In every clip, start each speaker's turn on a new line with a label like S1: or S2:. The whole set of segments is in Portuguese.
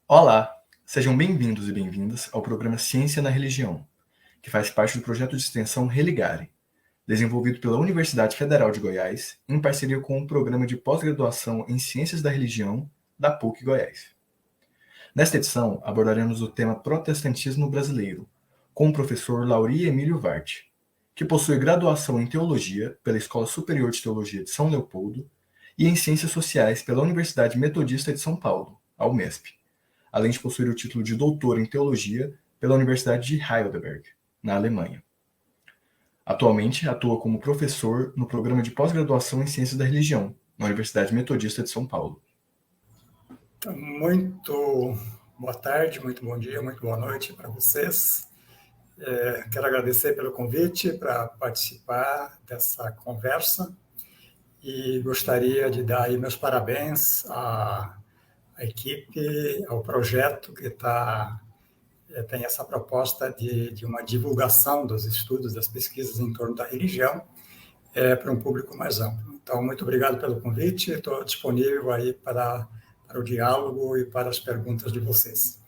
S1: Olá, sejam bem-vindos e bem-vindas ao programa Ciência na Religião, que faz parte do projeto de extensão Religare, desenvolvido pela Universidade Federal de Goiás, em parceria com o Programa de Pós-Graduação em Ciências da Religião da PUC Goiás. Nesta edição, abordaremos o tema Protestantismo Brasileiro, com o professor Lauri Emílio Vart, que possui graduação em Teologia pela Escola Superior de Teologia de São Leopoldo e em Ciências Sociais pela Universidade Metodista de São Paulo, a UMESP, além de possuir o título de doutor em teologia pela Universidade de Heidelberg, na Alemanha. Atualmente atua como professor no programa de pós-graduação em Ciências da Religião, na Universidade Metodista de São Paulo.
S2: Então, muito boa tarde, muito bom dia, muito boa noite para vocês. Quero agradecer pelo convite para participar dessa conversa e gostaria de dar aí meus parabéns à equipe, ao projeto que tem essa proposta de uma divulgação dos estudos, das pesquisas em torno da religião para um público mais amplo. Então, muito obrigado pelo convite, estou disponível aí para o diálogo e para as perguntas de vocês.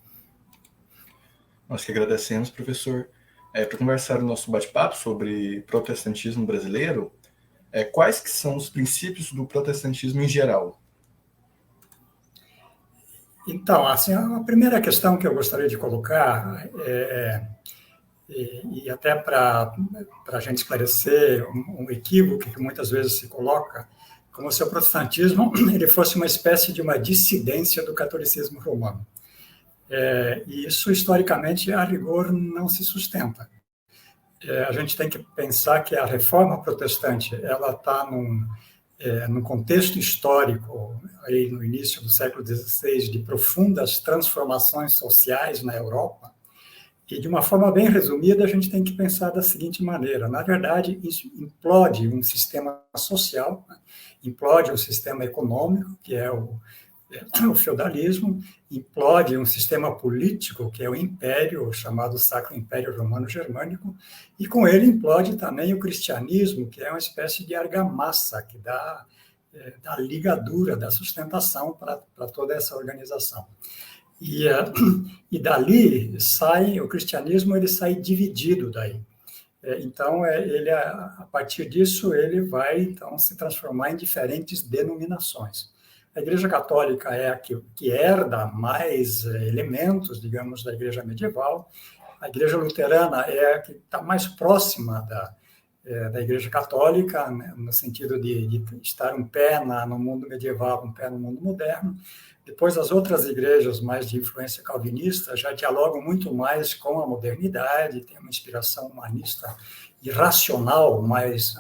S1: Nós que agradecemos, professor. Para conversar o nosso bate-papo sobre protestantismo brasileiro, quais que são os princípios do protestantismo em geral?
S2: Então, assim, a primeira questão que eu gostaria de colocar e até para a gente esclarecer um equívoco que muitas vezes se coloca, como se o protestantismo ele fosse uma espécie de uma dissidência do catolicismo romano. E isso, historicamente, a rigor, não se sustenta. A gente tem que pensar que a reforma protestante ela está num contexto histórico, aí no início do século XVI, de profundas transformações sociais na Europa, e de uma forma bem resumida, a gente tem que pensar da seguinte maneira: na verdade, isso implode um sistema social, implode um sistema econômico, que é o feudalismo, implode um sistema político, que é o império, chamado Sacro Império Romano-Germânico, e com ele implode também o cristianismo, que é uma espécie de argamassa, que dá ligadura, dá sustentação para toda essa organização. E dali sai, o cristianismo ele sai dividido daí. Então, a partir disso, ele vai então se transformar em diferentes denominações. A Igreja Católica é a que herda mais elementos, digamos, da Igreja medieval. A Igreja Luterana é a que está mais próxima da Igreja Católica, né, no sentido de estar um pé no mundo medieval, um pé no mundo moderno. Depois, as outras igrejas mais de influência calvinista já dialogam muito mais com a modernidade, tem uma inspiração humanista e racional mais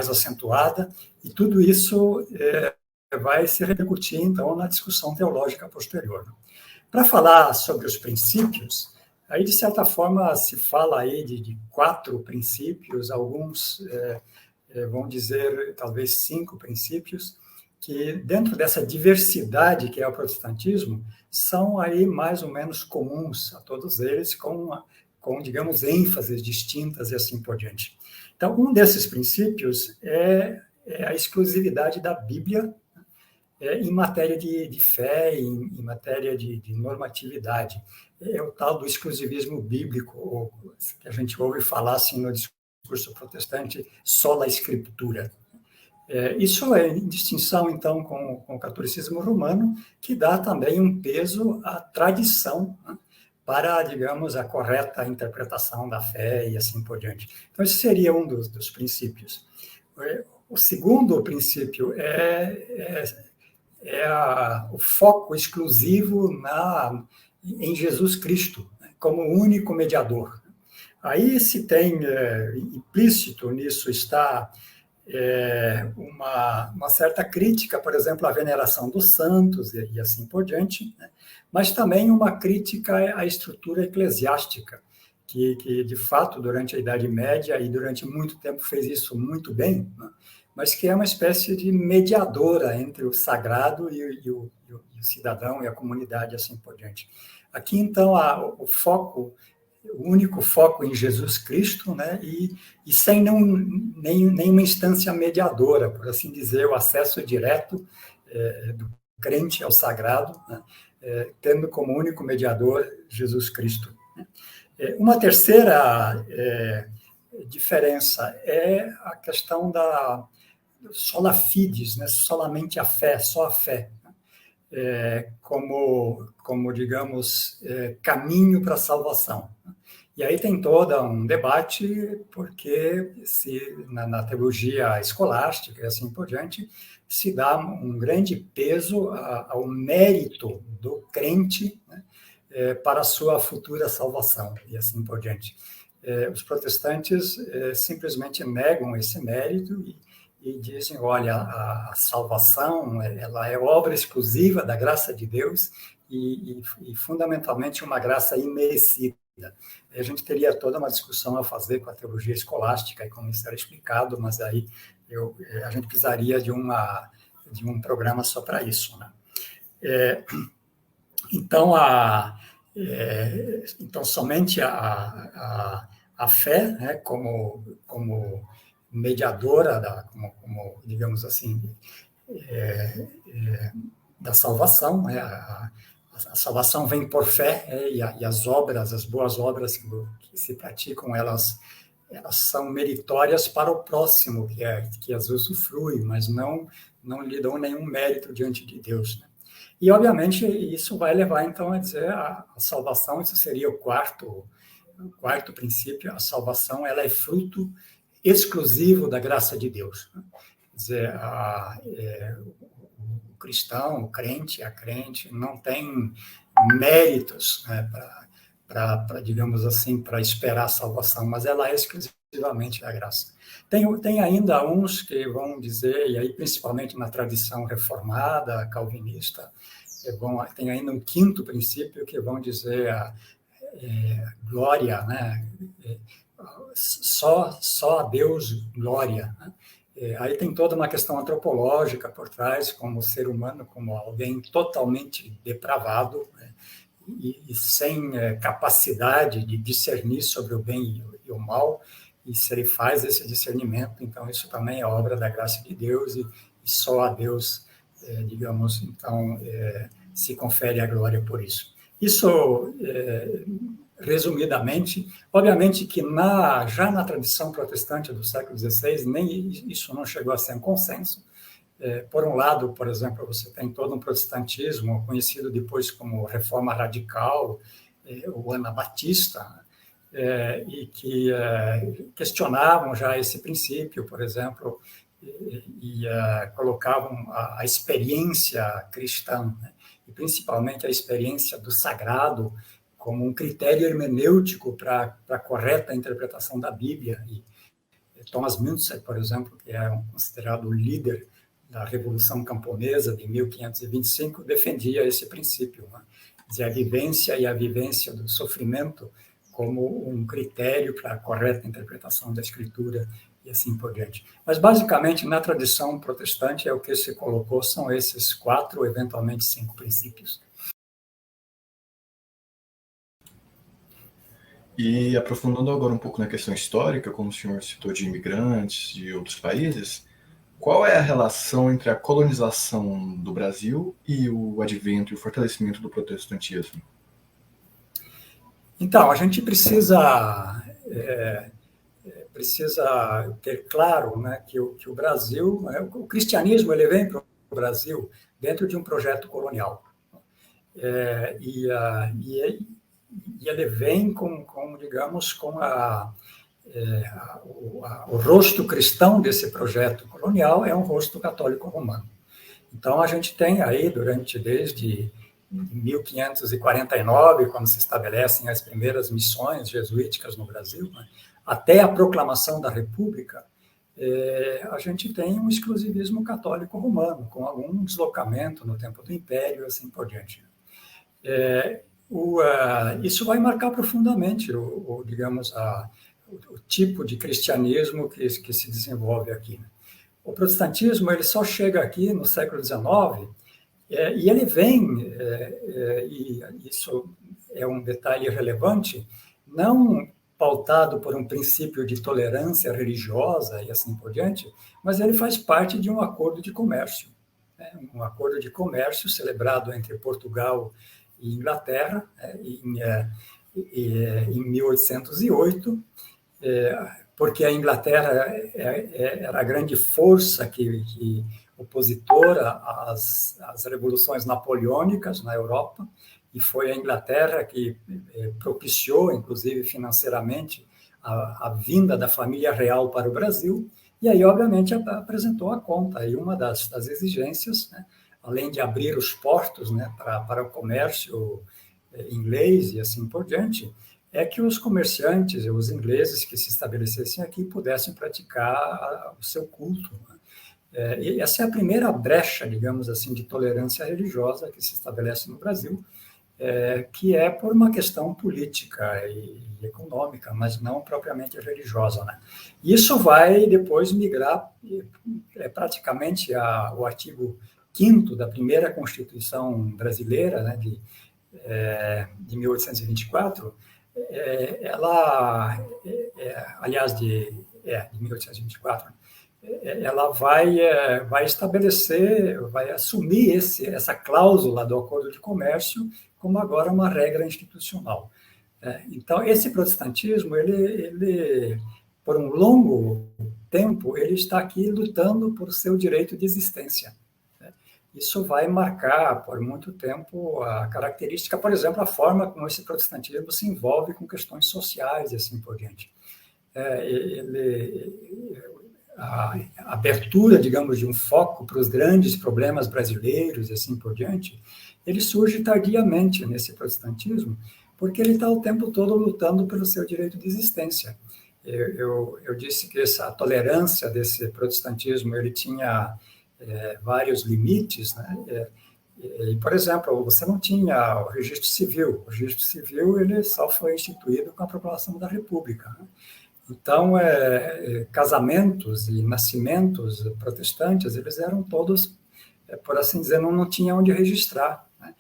S2: acentuada, e tudo isso vai se repercutir, então, na discussão teológica posterior. Para falar sobre os princípios, aí, de certa forma, se fala aí de 4 princípios, alguns vão dizer, talvez, 5 princípios, que dentro dessa diversidade que é o protestantismo, são aí mais ou menos comuns a todos eles, com digamos, ênfases distintas e assim por diante. Então, um desses princípios é a exclusividade da Bíblia em matéria de fé, em matéria de normatividade. É o tal do exclusivismo bíblico, que a gente ouve falar assim, no discurso protestante, sola escritura. Isso é em distinção, então, com o catolicismo romano, que dá também um peso à tradição, né, para, digamos, a correta interpretação da fé e assim por diante. Então, esse seria um dos princípios. O segundo princípio o foco exclusivo em Jesus Cristo, né, como único mediador. Aí se tem implícito nisso está uma certa crítica, por exemplo, à veneração dos santos e assim por diante, né? Mas também uma crítica à estrutura eclesiástica, que de fato, durante a Idade Média e durante muito tempo fez isso muito bem, né? Mas que é uma espécie de mediadora entre o sagrado e o cidadão e a comunidade, assim por diante. Aqui, então, o único foco em Jesus Cristo, né, e sem nenhuma instância mediadora, por assim dizer, o acesso direto do crente ao sagrado, né, tendo como único mediador Jesus Cristo. Uma terceira diferença é a questão da sola fides, né? Solamente a fé, só a fé, como digamos, caminho para a salvação. E aí tem todo um debate, porque na teologia escolástica e assim por diante, se dá um grande peso ao mérito do crente, né, para a sua futura salvação, e assim por diante. Os protestantes simplesmente negam esse mérito e dizem, olha, a salvação ela é obra exclusiva da graça de Deus e fundamentalmente uma graça imerecida. A gente teria toda uma discussão a fazer com a teologia escolástica e como isso era explicado, mas aí a gente precisaria de um programa só para isso, né? Então, somente a fé, né, como mediadora, como digamos assim, da salvação, né? A salvação vem por fé, e as obras, as boas obras que se praticam, elas são meritórias para o próximo, que as usufrui, mas não lhe dão nenhum mérito diante de Deus, né? E, obviamente, isso vai levar, então, a dizer a salvação, isso seria o quarto princípio, a salvação ela é fruto exclusivo da graça de Deus, né? Quer dizer, o cristão, o crente, a crente, não tem méritos, né, para, digamos assim, para esperar a salvação, mas ela é exclusivamente da graça. Tem ainda uns que vão dizer, e aí principalmente na tradição reformada, calvinista, tem ainda um quinto princípio que vão dizer glória, né? Só a Deus glória, né? Aí tem toda uma questão antropológica por trás, como ser humano, como alguém totalmente depravado, né? E sem capacidade de discernir sobre o bem e o mal, e se ele faz esse discernimento, então isso também é obra da graça de Deus, e só a Deus, digamos, então, se confere a glória por isso. Isso, resumidamente, obviamente que já na tradição protestante do século XVI, nem isso não chegou a ser um consenso. Por um lado, por exemplo, você tem todo um protestantismo, conhecido depois como Reforma Radical, o Anabatista, e que questionavam já esse princípio, por exemplo, e colocavam a experiência cristã, né? E principalmente a experiência do sagrado como um critério hermenêutico para a correta interpretação da Bíblia. E Thomas Müntzer, por exemplo, que é considerado o líder da Revolução Camponesa de 1525, defendia esse princípio, né? Quer dizer, a vivência e a vivência do sofrimento como um critério para a correta interpretação da Escritura e assim por diante. Mas, basicamente, na tradição protestante, o que se colocou são esses 4, ou eventualmente 5 princípios.
S1: E aprofundando agora um pouco na questão histórica, como o senhor citou de imigrantes de outros países, qual é a relação entre a colonização do Brasil e o advento e o fortalecimento do protestantismo?
S2: Então, a gente precisa ter claro, né, que o Brasil, o cristianismo, ele vem para o Brasil dentro de um projeto colonial. E ele vem digamos, com o rosto cristão desse projeto colonial é um rosto católico romano. Então, a gente tem aí, desde 1549, quando se estabelecem as primeiras missões jesuíticas no Brasil, né, até a proclamação da República, a gente tem um exclusivismo católico romano, com algum deslocamento no tempo do Império e assim por diante. Isso vai marcar profundamente, digamos, o tipo de cristianismo que se desenvolve aqui. O protestantismo ele só chega aqui no século XIX, e ele vem, e isso é um detalhe relevante, não pautado por um princípio de tolerância religiosa e assim por diante, mas ele faz parte de um acordo de comércio. Um acordo de comércio celebrado entre Portugal e Inglaterra, em 1808, porque a Inglaterra era a grande força que opositora às revoluções napoleônicas na Europa, e foi a Inglaterra que propiciou, inclusive financeiramente, a vinda da família real para o Brasil, e aí, obviamente, apresentou a conta. E uma das exigências, né, além de abrir os portos, né, para o comércio inglês e assim por diante, é que os comerciantes, os ingleses que se estabelecessem aqui, pudessem praticar o seu culto. E essa é a primeira brecha, digamos assim, de tolerância religiosa que se estabelece no Brasil, que é por uma questão política e econômica, mas não propriamente religiosa, né? Isso vai depois migrar praticamente o artigo 5º da primeira Constituição brasileira, né, de 1824, aliás, de 1824, ela vai estabelecer, vai assumir essa cláusula do Acordo de Comércio como agora uma regra institucional. Então, esse protestantismo, ele, por um longo tempo, ele está aqui lutando por seu direito de existência. Isso vai marcar, por muito tempo, a característica, por exemplo, a forma como esse protestantismo se envolve com questões sociais e assim por diante. A abertura, digamos, de um foco para os grandes problemas brasileiros e assim por diante, ele surge tardiamente nesse protestantismo, porque ele está o tempo todo lutando pelo seu direito de existência. Eu disse que essa tolerância desse protestantismo, ele tinha vários limites, né? Por exemplo, você não tinha o registro civil. O registro civil ele só foi instituído com a proclamação da República, né? Então, casamentos e nascimentos protestantes, eles eram todos, por assim dizer, não tinha onde registrar, né?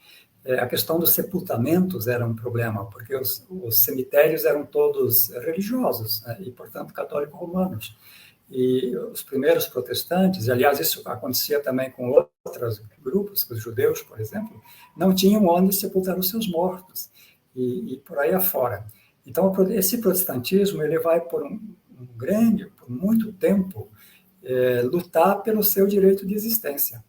S2: A questão dos sepultamentos era um problema, porque os cemitérios eram todos religiosos, né? E, portanto, católico-romanos. E os primeiros protestantes, aliás, isso acontecia também com outros grupos, com os judeus, por exemplo, não tinham onde sepultar os seus mortos, e por aí afora. Então, esse protestantismo ele vai por por muito tempo, lutar pelo seu direito de existência.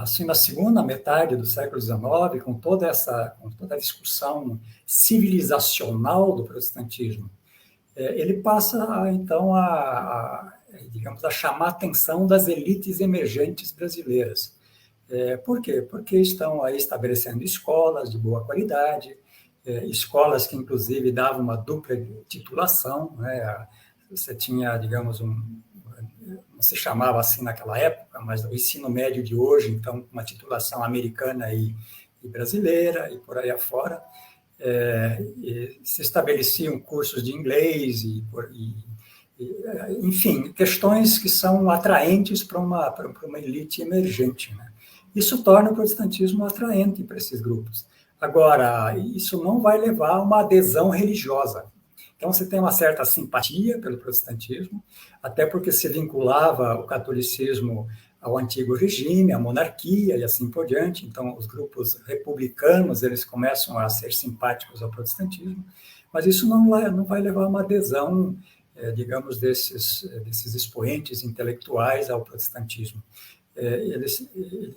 S2: Assim, na segunda metade do século XIX, com toda a discussão civilizacional do protestantismo, ele passa, então, digamos, a chamar a atenção das elites emergentes brasileiras. Por quê? Porque estão aí estabelecendo escolas de boa qualidade, escolas que, inclusive, davam uma dupla titulação, né? Você tinha, digamos, não se chamava assim naquela época, mas o ensino médio de hoje, então, uma titulação americana e brasileira, e por aí afora. Se estabeleciam cursos de inglês, enfim, questões que são atraentes para uma elite emergente, né? Isso torna o protestantismo atraente para esses grupos. Agora, isso não vai levar a uma adesão religiosa. Então, você tem uma certa simpatia pelo protestantismo, até porque se vinculava o catolicismo ao antigo regime, à monarquia e assim por diante. Então, os grupos republicanos, eles começam a ser simpáticos ao protestantismo, mas isso não vai levar a uma adesão, digamos, desses expoentes intelectuais ao protestantismo. Eles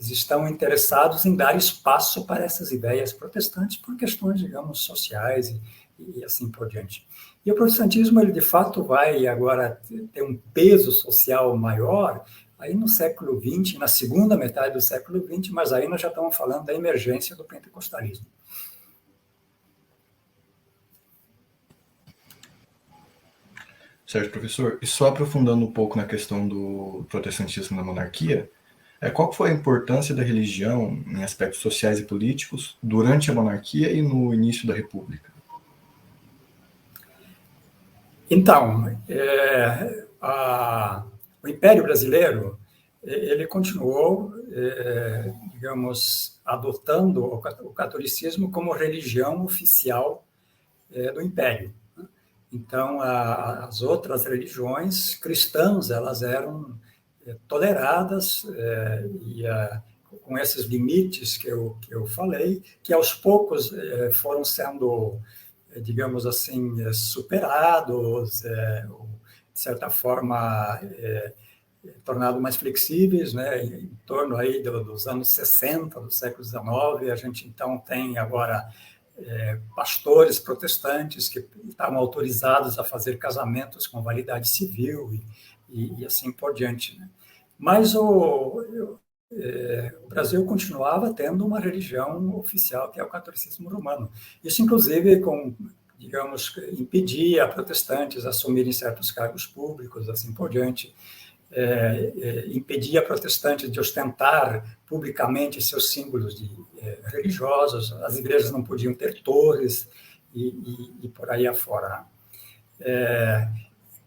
S2: estão interessados em dar espaço para essas ideias protestantes por questões, digamos, sociais e assim por diante. E o protestantismo, ele de fato vai agora ter um peso social maior aí no século XX, na segunda metade do século XX, mas aí nós já estamos falando da emergência do pentecostalismo.
S1: Certo, professor. E só aprofundando um pouco na questão do protestantismo na monarquia, qual foi a importância da religião em aspectos sociais e políticos durante a monarquia e no início da República?
S2: Então, o Império Brasileiro, ele continuou, digamos, adotando o catolicismo como religião oficial do Império. Então, as outras religiões cristãs, elas eram toleradas com esses limites que eu falei, que aos poucos foram sendo, digamos assim, superados, de certa forma, tornados mais flexíveis, né? Em torno aí dos anos 60, do século XIX, a gente então tem agora pastores protestantes que estavam autorizados a fazer casamentos com validade civil e assim por diante, né? Mas o Brasil continuava tendo uma religião oficial, que é o catolicismo romano. Isso, inclusive, digamos, impedia protestantes a assumirem certos cargos públicos, assim por diante. Impedia protestantes de ostentar publicamente seus símbolos religiosos, as igrejas não podiam ter torres e por aí afora.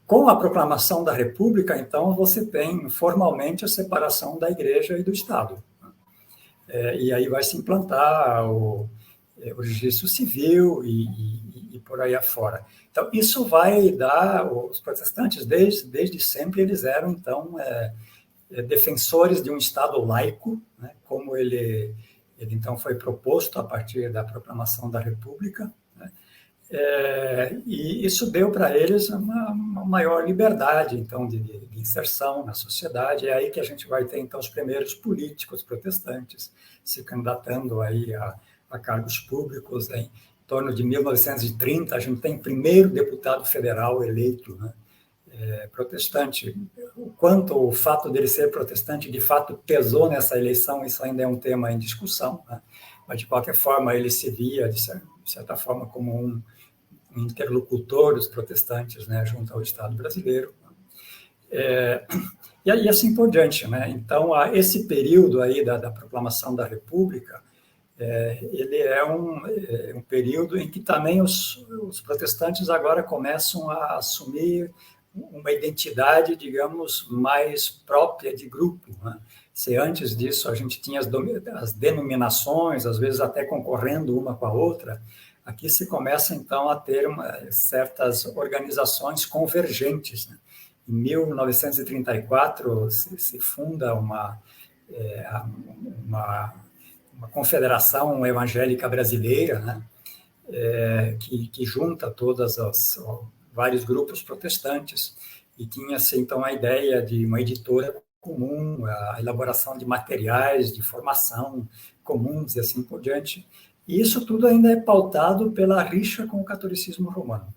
S2: Com a proclamação da República, então, você tem formalmente a separação da igreja e do Estado. E aí vai se implantar o registro civil e por aí afora. Então, isso vai dar, os protestantes, desde sempre, eles eram, então, defensores de um Estado laico, né, como ele, então, foi proposto a partir da proclamação da República, né, e isso deu para eles uma maior liberdade, então, de inserção na sociedade. É aí que a gente vai ter, então, os primeiros políticos protestantes se candidatando aí a cargos públicos. Em torno de 1930, a gente tem o primeiro deputado federal eleito, né, protestante. O quanto o fato dele ser protestante, de fato, pesou nessa eleição, isso ainda é um tema em discussão, né? Mas, de qualquer forma, ele se via, de certa forma, como um interlocutor dos protestantes, né, junto ao Estado brasileiro. E aí, assim por diante, né? Então, esse período aí da proclamação da República, ele é um período em que também os protestantes agora começam a assumir uma identidade, digamos, mais própria de grupo, né? Se antes disso a gente tinha as denominações, às vezes até concorrendo uma com a outra, aqui se começa, então, a ter certas organizações convergentes, né? Em 1934 se funda uma confederação evangélica brasileira, né, que junta todos os vários grupos protestantes, e tinha-se, então, a ideia de uma editora comum, a elaboração de materiais de formação comuns e assim por diante. E isso tudo ainda é pautado pela rixa com o catolicismo romano.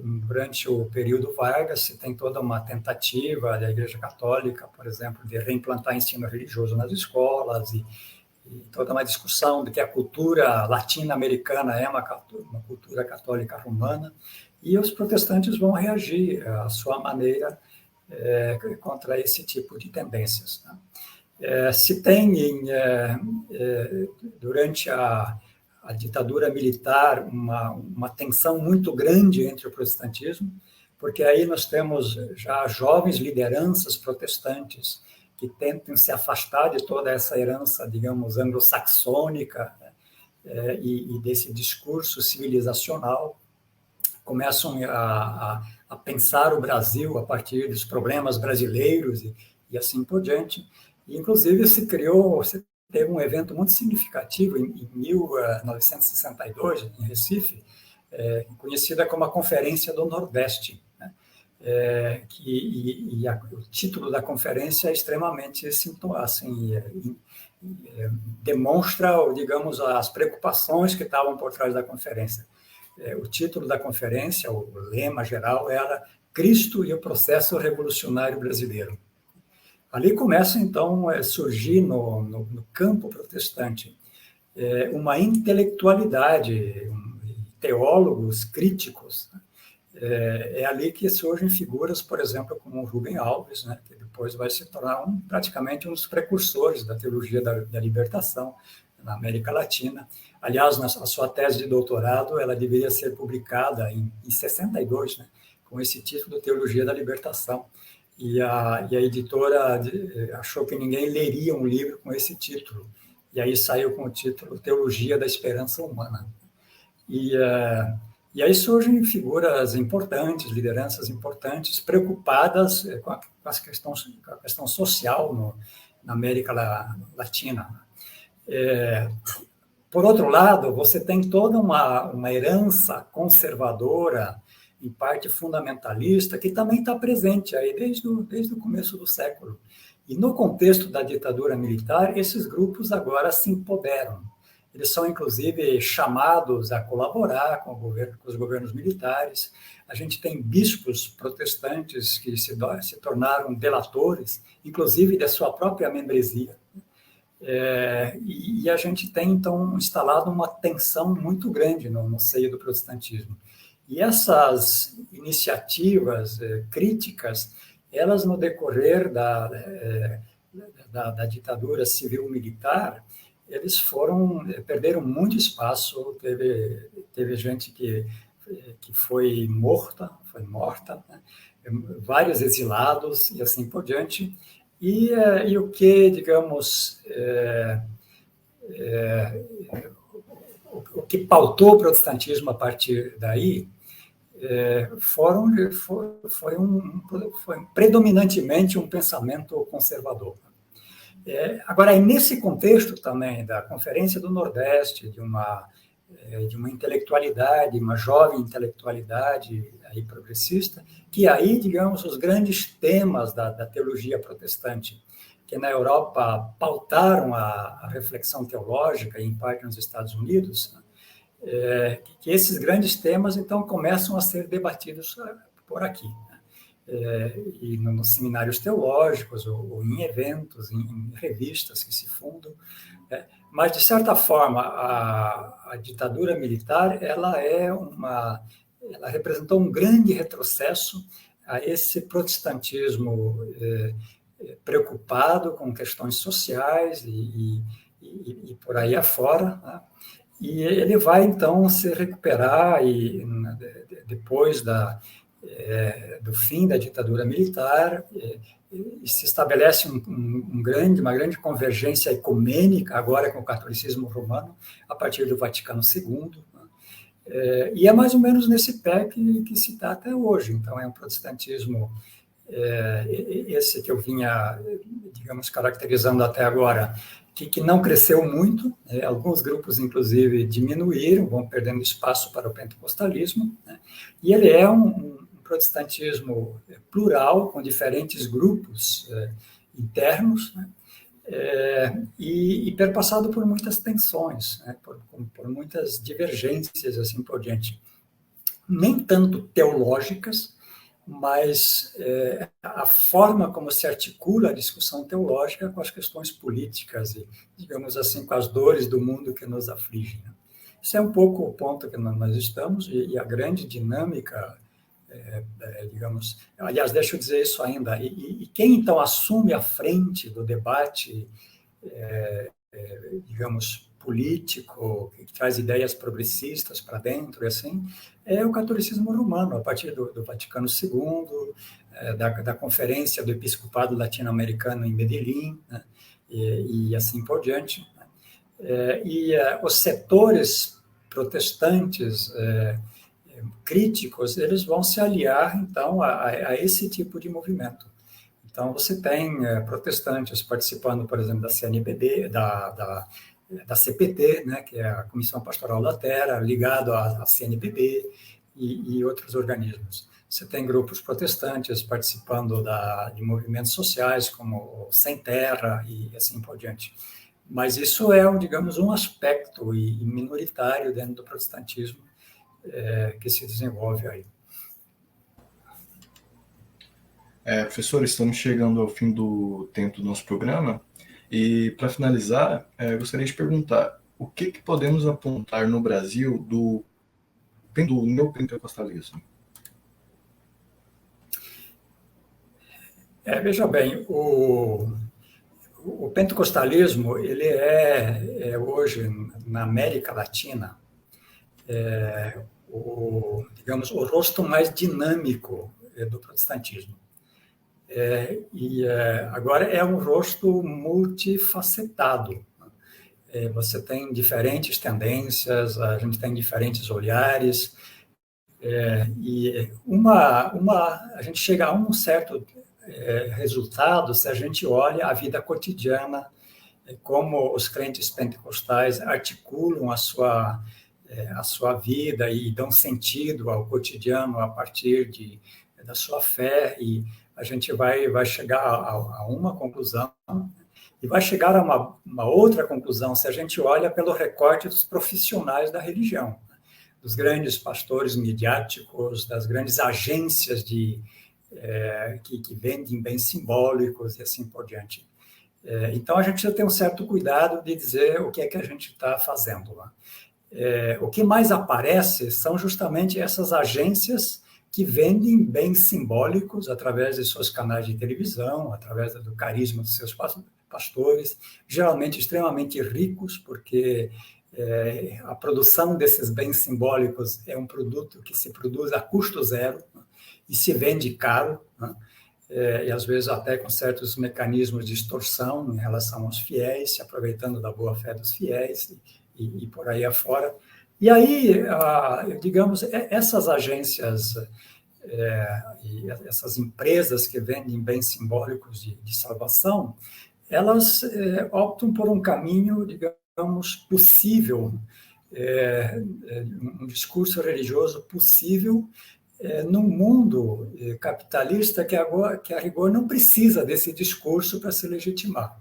S2: Durante o período Vargas, se tem toda uma tentativa da Igreja Católica, por exemplo, de reimplantar ensino religioso nas escolas e toda uma discussão de que a cultura latino-americana é uma cultura católica romana, e os protestantes vão reagir à sua maneira contra esse tipo de tendências, né? Se tem, durante a ditadura militar, uma tensão muito grande entre o protestantismo, porque aí nós temos já jovens lideranças protestantes que tentam se afastar de toda essa herança, digamos, anglo-saxônica, né, e desse discurso civilizacional, começam a pensar o Brasil a partir dos problemas brasileiros e assim por diante. E, inclusive, teve um evento muito significativo em 1962, em Recife, conhecida como a Conferência do Nordeste, né? O título da conferência é extremamente assim, demonstra, digamos, as preocupações que estavam por trás da conferência. O título da conferência, o lema geral, era Cristo e o Processo Revolucionário Brasileiro. Ali começa, então, a surgir no campo protestante uma intelectualidade, teólogos críticos. É ali que surgem figuras, por exemplo, como Rubem Alves, né, que depois vai se tornar praticamente um dos precursores da teologia da libertação na América Latina. Aliás, a sua tese de doutorado ela deveria ser publicada em 62, né, com esse título, Teologia da Libertação. E a editora achou que ninguém leria um livro com esse título. E aí saiu com o título Teologia da Esperança Humana. E aí surgem figuras importantes, lideranças importantes, preocupadas com a questão social na América Latina. Por outro lado, você tem toda uma herança conservadora, em parte fundamentalista, que também está presente aí desde o começo do século. E no contexto da ditadura militar, esses grupos agora se empoderam. Eles são, inclusive, chamados a colaborar com os governos militares. A gente tem bispos protestantes que se tornaram delatores, inclusive da sua própria membresia. E a gente tem, então, instalado uma tensão muito grande no seio do protestantismo. E essas iniciativas críticas, elas, no decorrer da ditadura civil-militar, eles perderam muito espaço. Teve gente que foi morta, né? Vários exilados e assim por diante. E o que, digamos, o que pautou o protestantismo a partir daí foi predominantemente um pensamento conservador. Agora, é nesse contexto também da Conferência do Nordeste, de uma intelectualidade, uma jovem intelectualidade aí progressista, que aí, digamos, os grandes temas da teologia protestante, que na Europa pautaram a reflexão teológica, e em parte nos Estados Unidos, que esses grandes temas, então, começam a ser debatidos por aqui, e nos seminários teológicos, ou em eventos, em revistas que se fundam. Mas, de certa forma, a ditadura militar ela representou um grande retrocesso a esse protestantismo preocupado com questões sociais e por aí afora, né? E ele vai, então, se recuperar depois do fim da ditadura militar, e se estabelece uma grande convergência ecumênica agora com o catolicismo romano, a partir do Vaticano II, né? E é mais ou menos nesse pé que se está até hoje. Então, é um protestantismo, esse que eu vinha, digamos, caracterizando até agora, que não cresceu muito, né? Alguns grupos, inclusive, diminuíram, vão perdendo espaço para o pentecostalismo, né? E ele é um protestantismo plural, com diferentes grupos internos, né? E perpassado por muitas tensões, né? por muitas divergências, assim por diante. Nem tanto teológicas, mas a forma como se articula a discussão teológica com as questões políticas e, digamos assim, com as dores do mundo que nos afligem. Esse é um pouco o ponto que nós estamos, e a grande dinâmica, digamos... Aliás, deixa eu dizer isso ainda. E quem, então, assume a frente do debate, digamos, político, que traz ideias progressistas para dentro, e assim, é o catolicismo romano, a partir do Vaticano II, da Conferência do Episcopado Latino-Americano em Medellín, né? E assim por diante. E os setores protestantes críticos, eles vão se aliar, então, a esse tipo de movimento. Então, você tem protestantes participando, por exemplo, da CNBB, da CPT, né, que é a Comissão Pastoral da Terra, ligado à CNBB e outros organismos. Você tem grupos protestantes participando de movimentos sociais, como o Sem Terra e assim por diante. Mas isso digamos, um aspecto minoritário dentro do protestantismo que se desenvolve aí.
S1: Professor, estamos chegando ao fim do tempo do nosso programa. E, para finalizar, gostaria de perguntar o que podemos apontar no Brasil do neopentecostalismo?
S2: Veja bem, o pentecostalismo ele é hoje, na América Latina, digamos, o rosto mais dinâmico do protestantismo. Agora é um rosto multifacetado. Você tem diferentes tendências, a gente tem diferentes olhares, a gente chega a um certo resultado se a gente olha a vida cotidiana, como os crentes pentecostais articulam a sua vida e dão sentido ao cotidiano a partir da sua fé, e a gente vai chegar a uma conclusão, e vai chegar a uma outra conclusão se a gente olha pelo recorte dos profissionais da religião, dos grandes pastores midiáticos, das grandes agências que vendem bens simbólicos e assim por diante. Então, a gente precisa ter um certo cuidado de dizer o que é que a gente está fazendo lá. O que mais aparece são justamente essas agências que vendem bens simbólicos através de seus canais de televisão, através do carisma dos seus pastores, geralmente extremamente ricos, porque a produção desses bens simbólicos é um produto que se produz a custo zero, né, e se vende caro, né, e às vezes até com certos mecanismos de extorsão em relação aos fiéis, se aproveitando da boa-fé dos fiéis e por aí afora. E aí, digamos, essas agências e essas empresas que vendem bens simbólicos de salvação, elas optam por um caminho, digamos, possível, um discurso religioso possível, num mundo capitalista que a rigor não precisa desse discurso para se legitimar.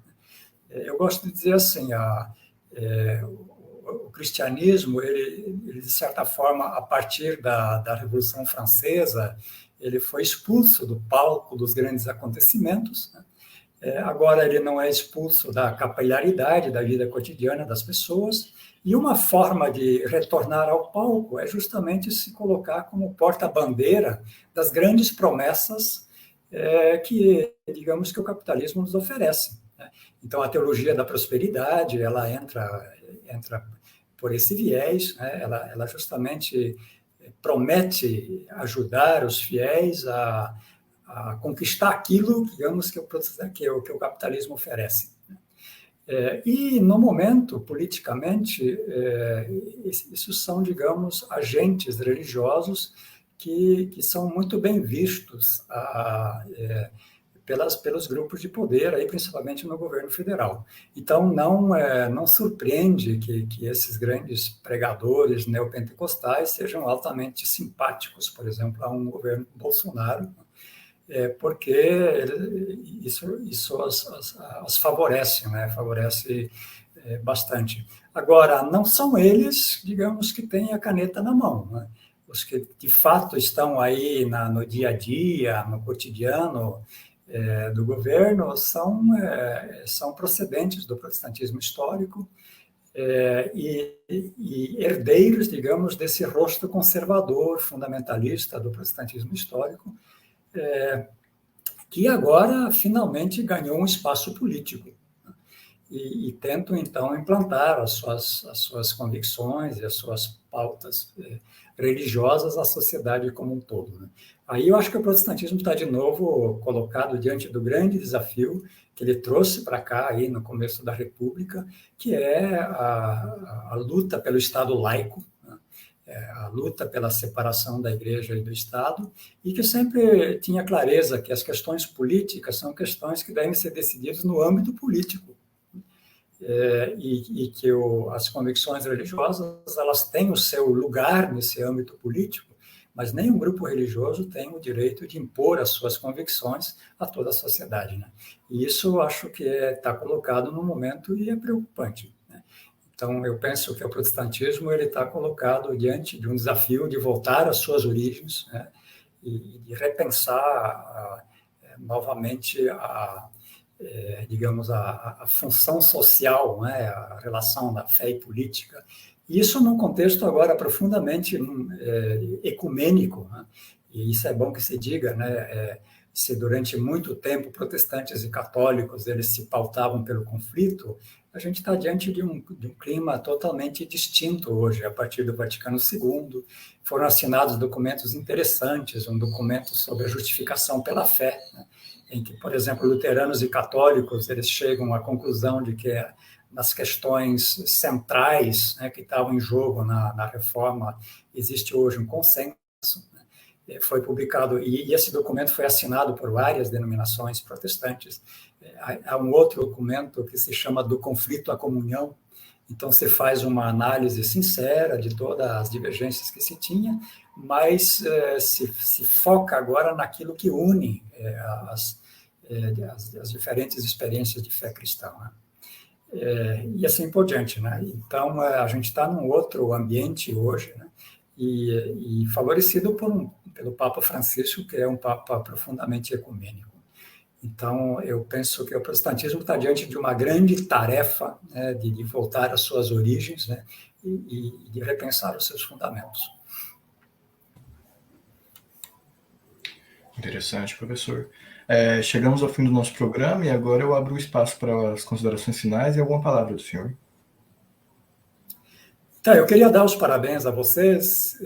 S2: Eu gosto de dizer assim, o cristianismo, ele, de certa forma, a partir da Revolução Francesa, ele foi expulso do palco dos grandes acontecimentos, né? Agora ele não é expulso da capilaridade da vida cotidiana das pessoas, e uma forma de retornar ao palco é justamente se colocar como porta-bandeira das grandes promessas que, digamos, que o capitalismo nos oferece, né? Então, a teologia da prosperidade, ela entra por esse viés, né? Ela justamente promete ajudar os fiéis a conquistar aquilo, digamos, que o capitalismo oferece. E, no momento, politicamente, isso são, digamos, agentes religiosos que são muito bem vistos pelos grupos de poder, aí, principalmente no governo federal. Então, não surpreende que esses grandes pregadores neopentecostais sejam altamente simpáticos, por exemplo, a um governo Bolsonaro, porque isso as favorece, né? Favorece bastante. Agora, não são eles, digamos, que têm a caneta na mão, né? Os que, de fato, estão aí no dia a dia, no cotidiano do governo, são procedentes do protestantismo histórico e herdeiros, digamos, desse rosto conservador, fundamentalista do protestantismo histórico, que agora finalmente ganhou um espaço político, né? E tentam, então, implantar as suas convicções e as suas pautas religiosas à sociedade como um todo, né? Aí eu acho que o protestantismo está, de novo, colocado diante do grande desafio que ele trouxe para cá, aí no começo da República, que é a luta pelo Estado laico, a luta pela separação da Igreja e do Estado, e que sempre tinha clareza que as questões políticas são questões que devem ser decididas no âmbito político, e que as convicções religiosas elas têm o seu lugar nesse âmbito político, mas nenhum grupo religioso tem o direito de impor as suas convicções a toda a sociedade, né? E isso eu acho que está colocado no momento e é preocupante. Então, eu penso que o protestantismo ele está colocado diante de um desafio de voltar às suas origens, né, e de repensar novamente digamos, a função social, né, a relação da fé e política. Isso num contexto agora profundamente ecumênico, né, e isso é bom que se diga, né, se durante muito tempo protestantes e católicos eles se pautavam pelo conflito, a gente está diante de um clima totalmente distinto hoje, a partir do Vaticano II. Foram assinados documentos interessantes, um documento sobre a justificação pela fé, né, em que, por exemplo, luteranos e católicos eles chegam à conclusão de que nas questões centrais, né, que estavam em jogo na reforma, existe hoje um consenso. foi publicado, e esse documento foi assinado por várias denominações protestantes. Há um outro documento que se chama Do Conflito à Comunhão. Então, se faz uma análise sincera de todas as divergências que se tinha, mas se foca agora naquilo que une as diferentes experiências de fé cristã, né? E assim por diante, né? Então, a gente está num outro ambiente hoje, né? E favorecido pelo Papa Francisco, que é um Papa profundamente ecumênico. Então, eu penso que o protestantismo está diante de uma grande tarefa, né, de voltar às suas origens, né, e de repensar os seus fundamentos.
S1: Interessante, professor. Chegamos ao fim do nosso programa e agora eu abro o espaço para as considerações finais e alguma palavra do senhor.
S2: Tá, eu queria dar os parabéns a vocês.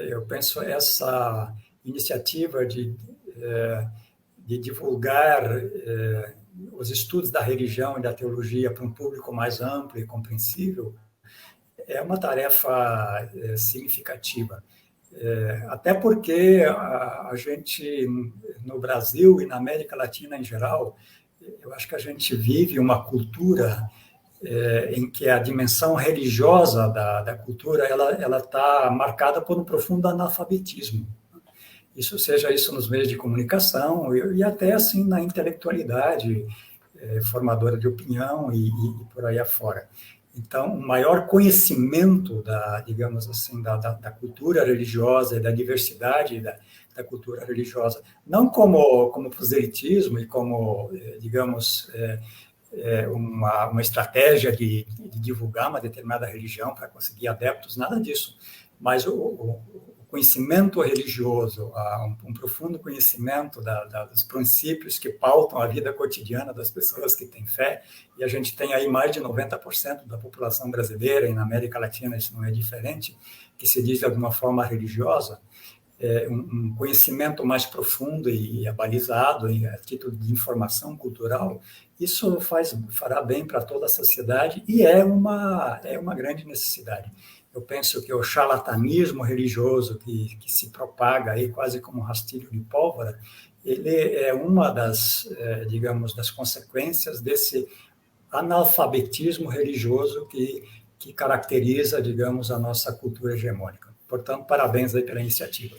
S2: Eu penso essa iniciativa de divulgar os estudos da religião e da teologia para um público mais amplo e compreensível é uma tarefa significativa. Até porque a gente, no Brasil e na América Latina em geral, eu acho que a gente vive uma cultura em que a dimensão religiosa da cultura ela está marcada por um profundo analfabetismo. Seja isso nos meios de comunicação e até assim na intelectualidade formadora de opinião e por aí afora. Então, o maior conhecimento digamos assim, da cultura religiosa e da diversidade da cultura religiosa, não como proselitismo e como, digamos, uma estratégia de divulgar uma determinada religião para conseguir adeptos, nada disso, mas o conhecimento religioso, um profundo conhecimento dos princípios que pautam a vida cotidiana das pessoas que têm fé, e a gente tem aí mais de 90% da população brasileira, e na América Latina isso não é diferente, que se diz de alguma forma religiosa, um conhecimento mais profundo e abalizado, a título de informação cultural, isso fará bem para toda a sociedade e é uma grande necessidade. Eu penso que o charlatanismo religioso que se propaga aí quase como um rastilho de pólvora, ele é uma digamos, das consequências desse analfabetismo religioso que caracteriza, digamos, a nossa cultura hegemônica. Portanto, parabéns aí pela iniciativa.